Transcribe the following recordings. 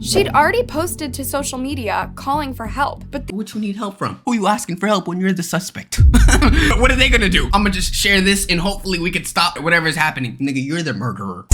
She'd already posted to social media calling for help, but what you need help from? Who you asking for help when you're the suspect? What are they gonna do? I'm gonna just share this and hopefully we can stop whatever is happening. Nigga, you're the murderer.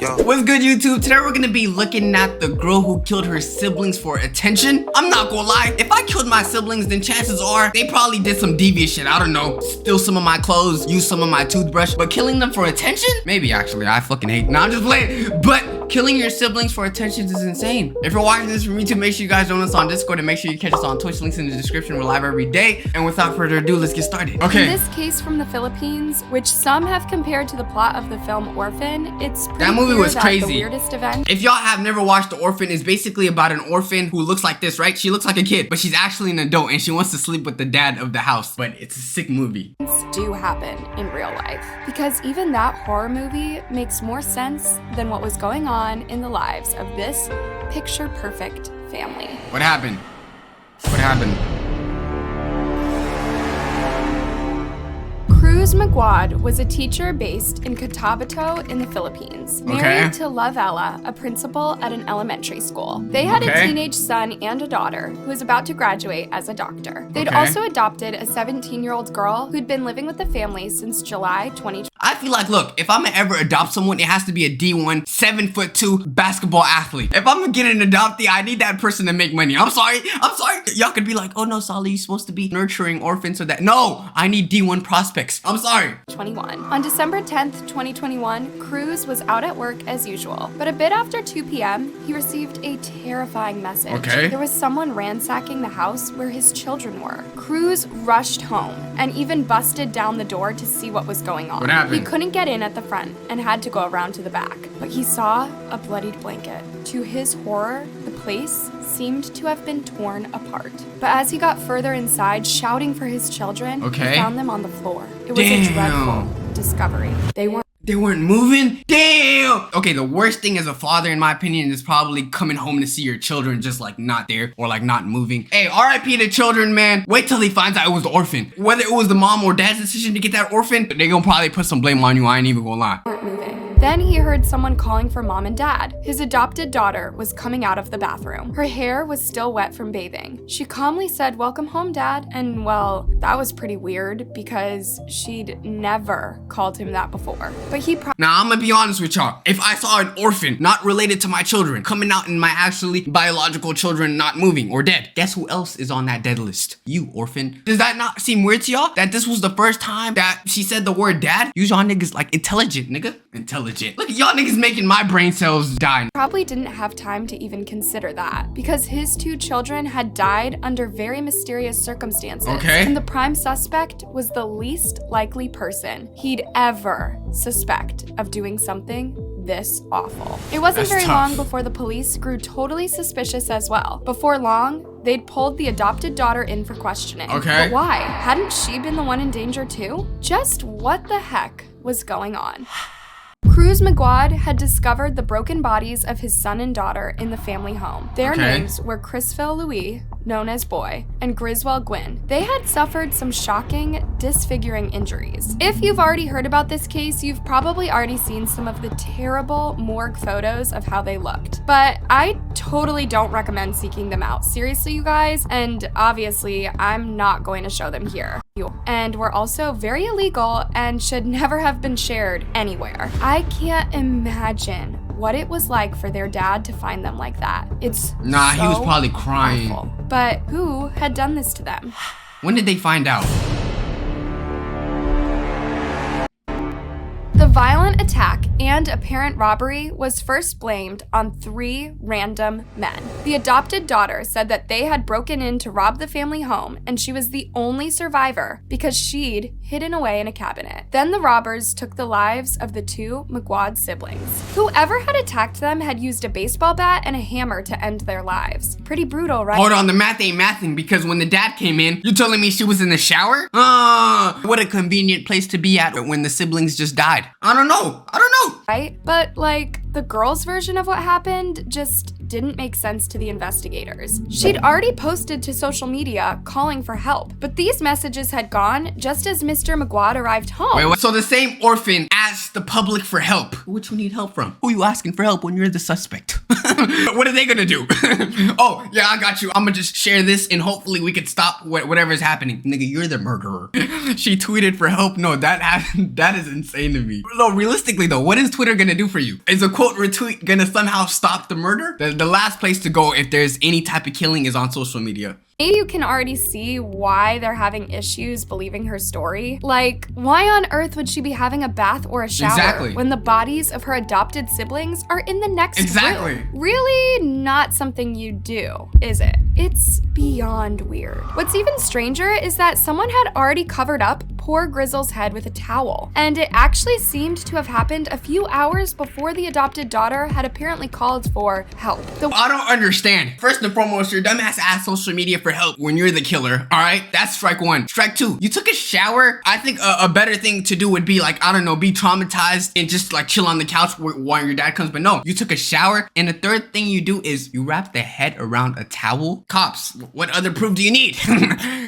Yo. What's good, YouTube? Today we're gonna be looking at the girl who killed her siblings for attention. I'm not gonna lie, if I killed my siblings, then chances are they probably did some devious shit. I don't know, steal some of my clothes, use some of my toothbrush, but killing them for attention? Maybe actually, I fucking hate. Nah, I'm just playing. But killing your siblings for attention is insane. If you're watching this from YouTube, make sure you guys join us on Discord and make sure you catch us on Twitch. Links in the description. We're live every day. And without further ado, let's get started. Okay. In this case from the Philippines, which some have compared to the plot of the film Orphan, it's pretty that movie was crazy. The weirdest event. If y'all have never watched The Orphan, it's basically about an orphan who looks like this, right? She looks like a kid, but she's actually an adult and she wants to sleep with the dad of the house. But it's a sick movie. Do happen in real life, because even that horror movie makes more sense than what was going on in the lives of this picture-perfect family. What happened? What happened? Cruz Maguad was a teacher based in Cotabato in the Philippines, married to Lavella, a principal at an elementary school. They had a teenage son and a daughter who was about to graduate as a doctor. They'd also adopted a 17-year-old girl who'd been living with the family since July 2020. I feel like, look, if I'm gonna ever adopt someone, it has to be a D1, 7'2" basketball athlete. If I'm gonna get an adoptee, I need that person to make money. I'm sorry. Y'all could be like, oh no, Sally, you're supposed to be nurturing orphans or that. No, I need D1 prospects. I'm sorry. 21. On December 10th, 2021, Cruz was out at work as usual, but a bit after 2 p.m., he received a terrifying message. There was someone ransacking the house where his children were. Cruz rushed home and even busted down the door to see what was going on. What happened? He couldn't get in at the front and had to go around to the back, but he saw a bloodied blanket. To his horror, the place seemed to have been torn apart. But as he got further inside, shouting for his children, he found them on the floor. It was a dreadful discovery. They weren't moving? Damn! Okay, the worst thing as a father, in my opinion, is probably coming home to see your children just like not there or like not moving. Hey, RIP to children, man. Wait till he finds out it was the orphan. Whether it was the mom or dad's decision to get that orphan, they gonna probably put some blame on you. I ain't even gonna lie. Weren't moving. Then he heard someone calling for mom and dad. His adopted daughter was coming out of the bathroom. Her hair was still wet from bathing. She calmly said, "Welcome home, Dad." And well, that was pretty weird because she'd never called him that before. But now, I'm gonna be honest with y'all. If I saw an orphan not related to my children coming out and my actually biological children not moving or dead, guess who else is on that dead list? You, orphan. Does that not seem weird to y'all? That this was the first time that she said the word dad? Use y'all niggas like intelligent, nigga. Intelligent. Look at y'all niggas making my brain cells die. Probably didn't have time to even consider that because his 2 children had died under very mysterious circumstances. And the prime suspect was the least likely person he'd ever suspect of doing something this awful. It wasn't very long before the police grew totally suspicious as well. Before long, they'd pulled the adopted daughter in for questioning. But why? Hadn't she been the one in danger too? Just what the heck was going on? Cruz Maguad had discovered the broken bodies of his son and daughter in the family home. Their names were Crisville Louis, known as Boy, and Griswell Gwyn. They had suffered some shocking, disfiguring injuries. If you've already heard about this case, you've probably already seen some of the terrible morgue photos of how they looked. But I totally don't recommend seeking them out. Seriously, you guys, and obviously, I'm not going to show them here. And were also very illegal and should never have been shared anywhere. I can't imagine what it was like for their dad to find them like that. It's he was probably crying. Awful. But who had done this to them? When did they find out? The violent attack and apparent robbery was first blamed on 3 random men. The adopted daughter said that they had broken in to rob the family home and she was the only survivor because she'd hidden away in a cabinet. Then the robbers took the lives of the 2 Maguad siblings. Whoever had attacked them had used a baseball bat and a hammer to end their lives. Pretty brutal, right? Hold on, the math ain't mathing because when the dad came in, you're telling me she was in the shower? What a convenient place to be at when the siblings just died. I don't know. Right? But like, the girl's version of what happened just didn't make sense to the investigators. She'd already posted to social media calling for help, but these messages had gone just as Mr. McGuad arrived home. Wait, so the same orphan asked the public for help. What you need help from? Who are you asking for help when you're the suspect? What are they gonna do? Oh, yeah, I got you. I'm gonna just share this and hopefully we could stop whatever's happening. Nigga, you're the murderer. She tweeted for help. No, that is insane to me. No, realistically though, what is Twitter gonna do for you? Is a quote retweet gonna somehow stop the murder? The last place to go if there's any type of killing is on social media. Maybe you can already see why they're having issues believing her story. Like, why on earth would she be having a bath or a shower when the bodies of her adopted siblings are in the next room? Really not something you do, is it? It's beyond weird. What's even stranger is that someone had already covered up poor Grizzle's head with a towel, and it actually seemed to have happened a few hours before the adopted daughter had apparently called for help. I don't understand. First and foremost, your dumbass asked social media for help when you're the killer, all right? That's strike one. Strike two, you took a shower. I think a better thing to do would be like, I don't know, be traumatized and just like chill on the couch while your dad comes. But no, you took a shower. And the third thing you do is you wrap the head around a towel. Cops, what other proof do you need?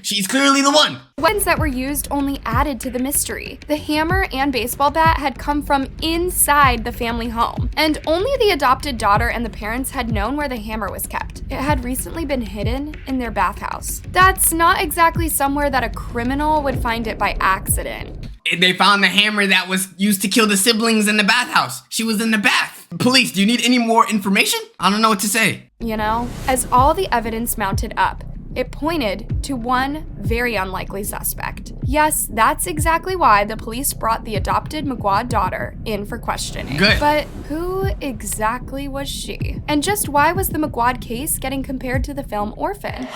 She's clearly the one. Weapons that were used only added to the mystery. The hammer and baseball bat had come from inside the family home, and only the adopted daughter and the parents had known where the hammer was kept. It had recently been hidden in their bathhouse. That's not exactly somewhere that a criminal would find it by accident. They found the hammer that was used to kill the siblings in the bathhouse. She was in the bath. Police, do you need any more information? I don't know what to say. You know, as all the evidence mounted up, it pointed to one very unlikely suspect. Yes, that's exactly why the police brought the adopted McGuad daughter in for questioning. Good. But who exactly was she? And just why was the McGuad case getting compared to the film Orphan?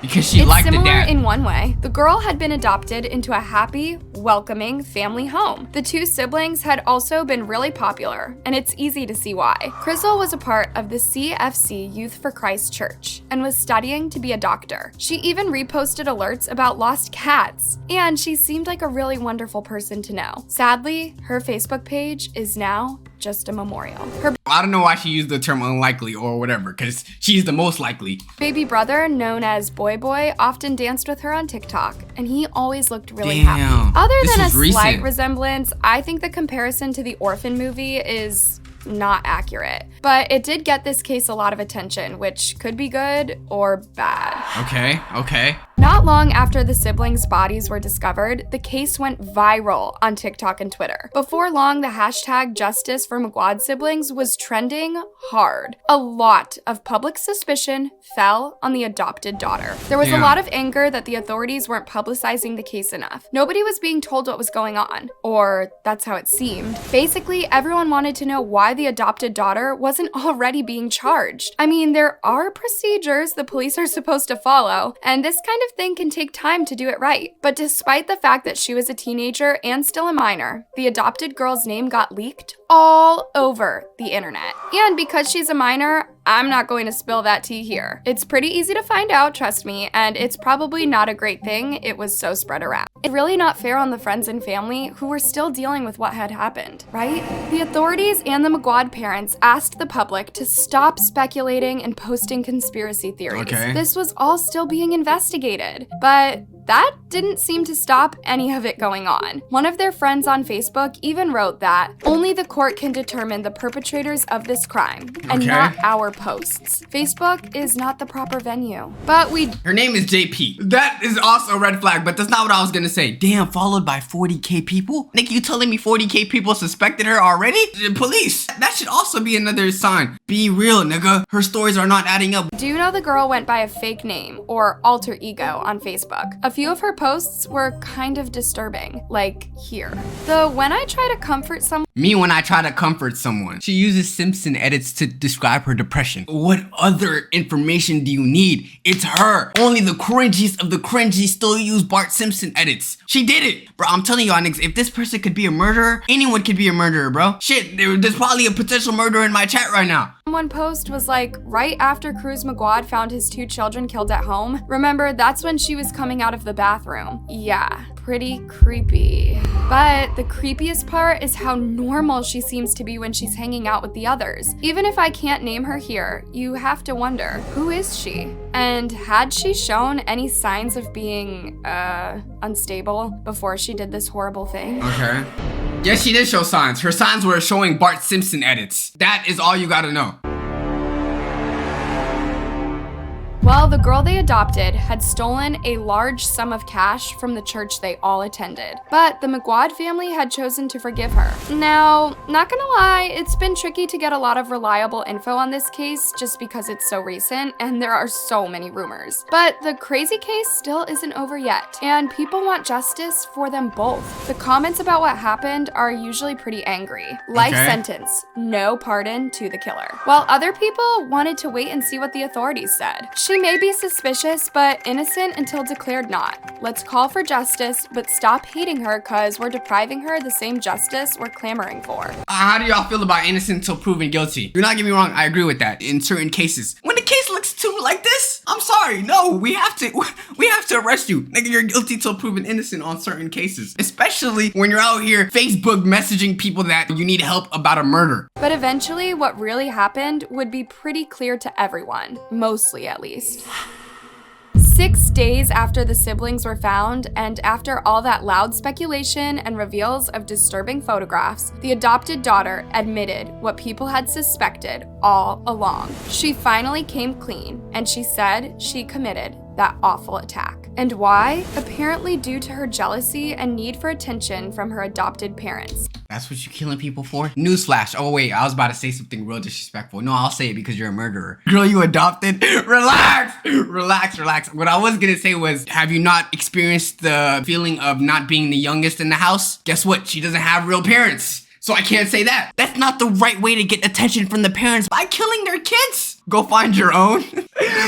Because she liked the dad. It's similar in one way. The girl had been adopted into a happy, welcoming family home. The two siblings had also been really popular, and it's easy to see why. Grizzle was a part of the CFC Youth for Christ Church and was studying to be a doctor. She even reposted alerts about lost cats, and she seemed like a really wonderful person to know. Sadly, her Facebook page is now just a memorial. I don't know why she used the term unlikely or whatever, because she's the most likely. Baby brother, known as Boy Boy, often danced with her on TikTok, and he always looked really happy. Other than a slight resemblance, I think the comparison to the Orphan movie is not accurate. But it did get this case a lot of attention, which could be good or bad. Okay. Not long after the siblings' bodies were discovered, the case went viral on TikTok and Twitter. Before long, the hashtag Justice for McGuad siblings was trending hard. A lot of public suspicion fell on the adopted daughter. There was a lot of anger that the authorities weren't publicizing the case enough. Nobody was being told what was going on, or that's how it seemed. Basically, everyone wanted to know why the adopted daughter wasn't already being charged. I mean, there are procedures the police are supposed to follow, and this kind of thing can take time to do it right. But despite the fact that she was a teenager and still a minor, the adopted girl's name got leaked all over the internet. And because she's a minor, I'm not going to spill that tea here. It's pretty easy to find out, trust me, and it's probably not a great thing it was so spread around. It's really not fair on the friends and family who were still dealing with what had happened, right? The authorities and the McGuad parents asked the public to stop speculating and posting conspiracy theories. This was all still being investigated, but that didn't seem to stop any of it going on. One of their friends on Facebook even wrote that only the court can determine the perpetrators of this crime, and not our posts. Facebook is not the proper venue. But Her name is JP. That is also a red flag, but that's not what I was gonna say. Damn, followed by 40K people? Nick, you telling me 40K people suspected her already? The police. That should also be another sign. Be real, nigga. Her stories are not adding up. Do you know the girl went by a fake name or alter ego on Facebook? A few of her posts were kind of disturbing, like here. When I try to comfort someone. When I try to comfort someone. She uses Simpson edits to describe her depression. What other information do you need? It's her. Only the cringiest of the cringy still use Bart Simpson edits. She did it. Bro, I'm telling y'all niggas, if this person could be a murderer, anyone could be a murderer, bro. Shit, there's probably a potential murderer in my chat right now. One post was like, right after Cruz McGuad found his 2 children killed at home. Remember, that's when she was coming out of the bathroom. Yeah, pretty creepy. But the creepiest part is how normal she seems to be when she's hanging out with the others. Even if I can't name her here, you have to wonder, who is she? And had she shown any signs of being, unstable before she did this horrible thing? Okay. Yes, she did show signs. Her signs were showing Bart Simpson edits. That is all you gotta know. Well, the girl they adopted had stolen a large sum of cash from the church they all attended, but the McGuad family had chosen to forgive her. Now, not gonna lie, it's been tricky to get a lot of reliable info on this case just because it's so recent and there are so many rumors. But the crazy case still isn't over yet, and people want justice for them both. The comments about what happened are usually pretty angry. Life sentence, no pardon to the killer. While other people wanted to wait and see what the authorities said. She may be suspicious, but innocent until declared not. Let's call for justice, but stop hating her because we're depriving her the same justice we're clamoring for. How do y'all feel about innocent until proven guilty? Do not get me wrong, I agree with that in certain cases. When the case looks too like this, I'm sorry, no, we have to arrest you. Nigga, you're guilty till proven innocent on certain cases. Especially when you're out here Facebook messaging people that you need help about a murder. But eventually, what really happened would be pretty clear to everyone, mostly at least. 6 days after the siblings were found, and after all that loud speculation and reveals of disturbing photographs, the adopted daughter admitted what people had suspected all along. She finally came clean, and she said she committed that awful attack. And why? Apparently due to her jealousy and need for attention from her adopted parents. That's what you're killing people for? Newsflash. Oh wait, I was about to say something real disrespectful. No, I'll say it because you're a murderer. Girl, you adopted? Relax! Relax. What I was gonna say was, have you not experienced the feeling of not being the youngest in the house? Guess what? She doesn't have real parents. So I can't say that. That's not the right way to get attention from the parents by killing their kids. Go find your own.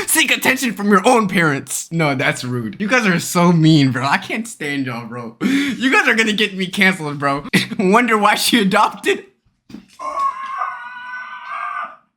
Seek attention from your own parents. No, that's rude. You guys are so mean, bro. I can't stand y'all, bro. You guys are gonna get me canceled, bro. Wonder why she adopted?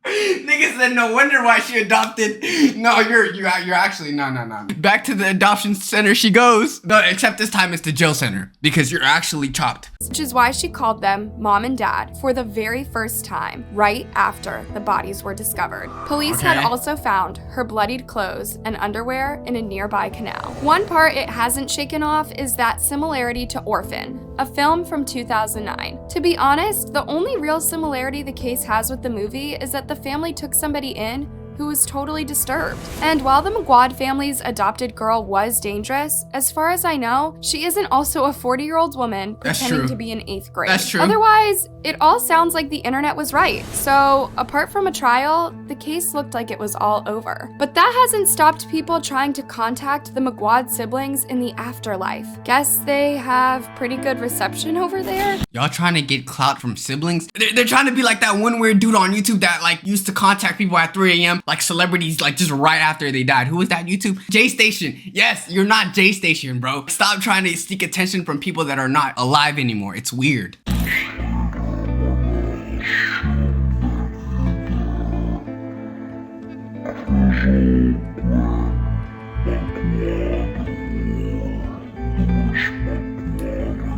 Nigga said no wonder why she adopted. No, you're actually no. Back to the adoption center she goes. No, except this time it's the jail center because you're actually chopped. Which is why she called them mom and dad for the very first time, right after the bodies were discovered. Police had also found her bloodied clothes and underwear in a nearby canal. One part it hasn't shaken off is that similarity to Orphan, a film from 2009. To be honest, the only real similarity the case has with the movie is that the family took somebody in who was totally disturbed. And while the McGuad family's adopted girl was dangerous, as far as I know, she isn't also a 40-year-old woman pretending to be in 8th grade. That's true. Otherwise, it all sounds like the internet was right. So, apart from a trial, the case looked like it was all over. But that hasn't stopped people trying to contact the McGuad siblings in the afterlife. Guess they have pretty good reception over there? Y'all trying to get clout from siblings? They're trying to be like that one weird dude on YouTube that like used to contact people at 3 a.m. like celebrities like just right after they died. Who was that YouTube? J Station. Yes, you're not J Station, bro. Stop trying to seek attention from people that are not alive anymore. It's weird.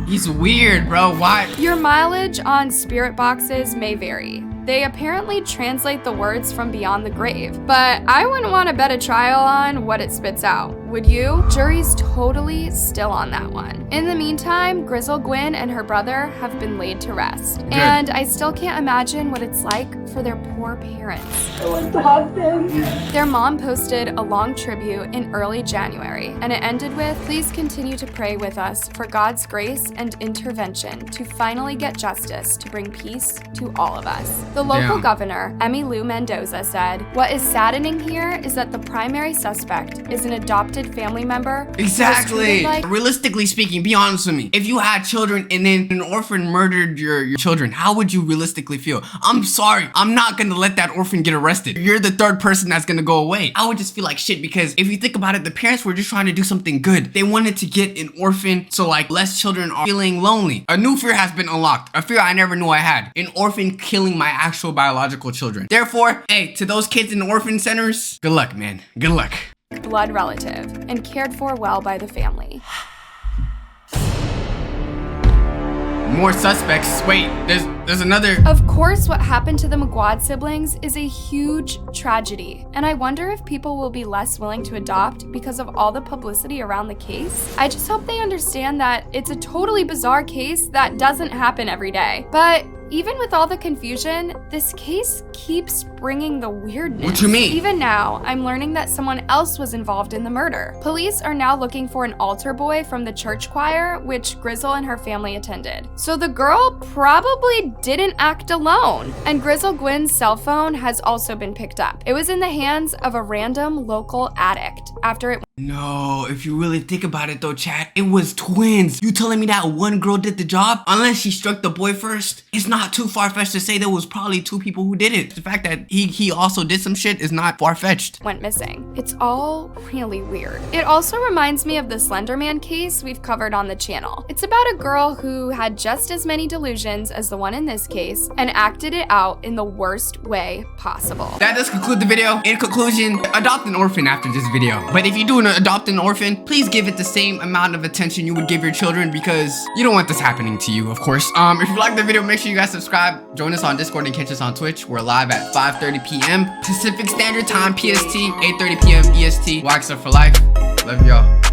He's weird, bro. Why? Your mileage on spirit boxes may vary. They apparently translate the words from beyond the grave, but I wouldn't want to bet a trial on what it spits out. Would you? Jury's totally still on that one. In the meantime, Grizzle Gwyn and her brother have been laid to rest. Good. And I still can't imagine what it's like for their poor parents. I want to hug them. Their mom posted a long tribute in early January, and it ended with, "Please continue to pray with us for God's grace and intervention to finally get justice to bring peace to all of us." The local governor, Emmy Lou Mendoza, said, "What is saddening here is that the primary suspect is an adopted family member." Exactly. Realistically speaking, be honest with me. If you had children and then an orphan murdered your children, how would you realistically feel? I'm sorry. I'm not gonna let that orphan get arrested. You're the third person that's gonna go away. I would just feel like shit because if you think about it, the parents were just trying to do something good. They wanted to get an orphan so like less children are feeling lonely. A new fear has been unlocked. A fear I never knew I had. An orphan killing my actual biological children. Therefore, hey, to those kids in orphan centers, good luck, man. Good luck. Blood relative and cared for well by the family. More suspects. Wait, there's another. Of course, what happened to the McGuad siblings is a huge tragedy, and I wonder if people will be less willing to adopt because of all the publicity around the case. I just hope they understand that it's a totally bizarre case that doesn't happen every day. But even with all the confusion, this case keeps bringing the weirdness. What you mean? Even now, I'm learning that someone else was involved in the murder. Police are now looking for an altar boy from the church choir, which Grizzle and her family attended. So the girl probably didn't act alone. And Grizzle Gwynn's cell phone has also been picked up. It was in the hands of a random local addict after it. No, if you really think about it though, chat, it was twins. You telling me that one girl did the job? Unless she struck the boy first, it's not too far-fetched to say there was probably two people who did it. The fact that he also did some shit is not far-fetched. Went missing. It's all really weird. It also reminds me of the Slender Man case we've covered on the channel. It's about a girl who had just as many delusions as the one in this case and acted it out in the worst way possible. That does conclude the video. In conclusion, adopt an orphan after this video. But if you do adopt an orphan, please give it the same amount of attention you would give your children, because you don't want this happening to you, of course. If you like the video, make sure you guys subscribe, join us on Discord, and catch us on Twitch. We're live at 5:30 p.m. Pacific Standard Time, PST, 8:30 p.m. EST. Wax up for life. Love y'all.